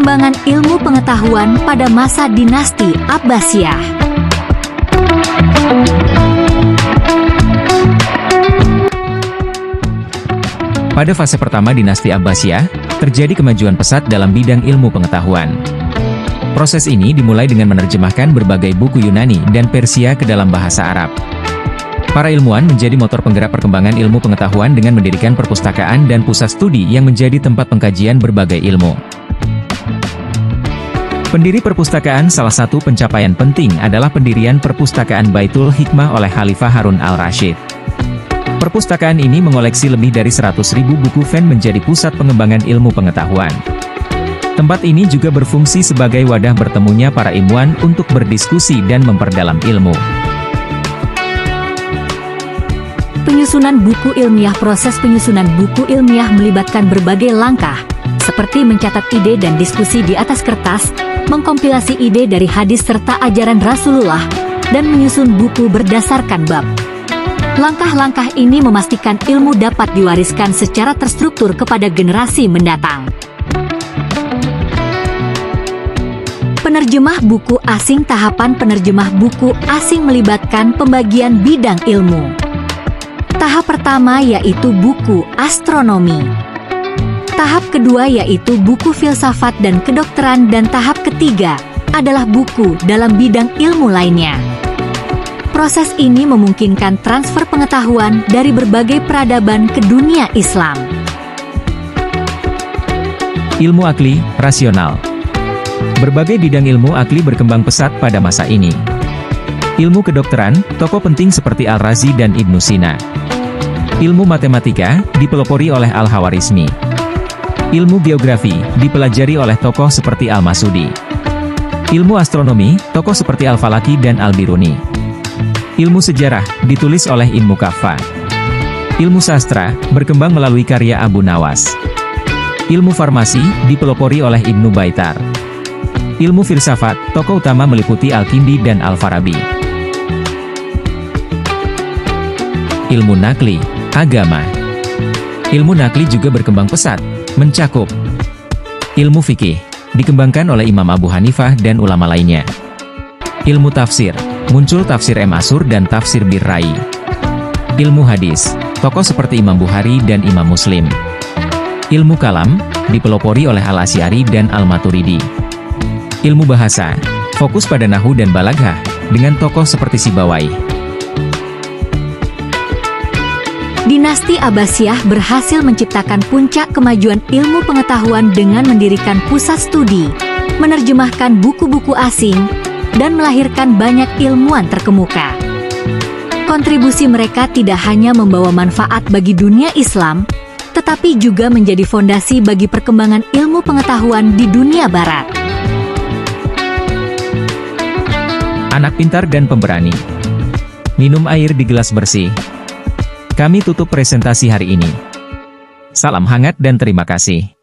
Perkembangan ilmu pengetahuan pada masa dinasti Abbasiyah. Pada fase pertama dinasti Abbasiyah, terjadi kemajuan pesat dalam bidang ilmu pengetahuan. Proses ini dimulai dengan menerjemahkan berbagai buku Yunani dan Persia ke dalam bahasa Arab. Para ilmuwan menjadi motor penggerak perkembangan ilmu pengetahuan dengan mendirikan perpustakaan dan pusat studi yang menjadi tempat pengkajian berbagai ilmu. Pendiri perpustakaan. Salah satu pencapaian penting adalah pendirian perpustakaan Baitul Hikmah oleh Khalifah Harun al-Rasyid. Perpustakaan ini mengoleksi lebih dari 100.000 buku fen menjadi pusat pengembangan ilmu pengetahuan. Tempat ini juga berfungsi sebagai wadah bertemunya para ilmuwan untuk berdiskusi dan memperdalam ilmu. Penyusunan buku ilmiah. Proses penyusunan buku ilmiah melibatkan berbagai langkah, seperti mencatat ide dan diskusi di atas kertas, mengkompilasi ide dari hadis serta ajaran Rasulullah, dan menyusun buku berdasarkan bab. Langkah-langkah ini memastikan ilmu dapat diwariskan secara terstruktur kepada generasi mendatang. Penerjemah buku asing. Tahapan penerjemah buku asing melibatkan pembagian bidang ilmu. Tahap pertama yaitu buku astronomi. Tahap kedua yaitu buku filsafat dan kedokteran, dan tahap ketiga adalah buku dalam bidang ilmu lainnya. Proses ini memungkinkan transfer pengetahuan dari berbagai peradaban ke dunia Islam. Ilmu akli, rasional. Berbagai bidang ilmu akli berkembang pesat pada masa ini. Ilmu kedokteran, tokoh penting seperti Al-Razi dan Ibnu Sina. Ilmu matematika, dipelopori oleh Al-Khawarizmi. Ilmu geografi, dipelajari oleh tokoh seperti Al-Masudi. Ilmu astronomi, tokoh seperti Al-Falaki dan Al-Biruni. Ilmu sejarah, ditulis oleh Ibnu Kaffa. Ilmu sastra, berkembang melalui karya Abu Nawas. Ilmu farmasi, dipelopori oleh Ibnu Baitar. Ilmu filsafat, tokoh utama meliputi Al-Kindi dan Al-Farabi. Ilmu nakli, agama. Ilmu nakli juga berkembang pesat, mencakup ilmu fikih, dikembangkan oleh Imam Abu Hanifah dan ulama lainnya. Ilmu tafsir, muncul tafsir M. Asur dan tafsir Bir-Rai. Ilmu hadis, tokoh seperti Imam Bukhari dan Imam Muslim. Ilmu kalam, dipelopori oleh Al-Asy'ari dan Al-Maturidi. Ilmu bahasa, fokus pada nahwu dan balaghah, dengan tokoh seperti Sibawayh. Dinasti Abbasiyah berhasil menciptakan puncak kemajuan ilmu pengetahuan dengan mendirikan pusat studi, menerjemahkan buku-buku asing, dan melahirkan banyak ilmuwan terkemuka. Kontribusi mereka tidak hanya membawa manfaat bagi dunia Islam, tetapi juga menjadi fondasi bagi perkembangan ilmu pengetahuan di dunia Barat. Anak pintar dan pemberani. Minum air di gelas bersih. Kami tutup presentasi hari ini. Salam hangat dan terima kasih.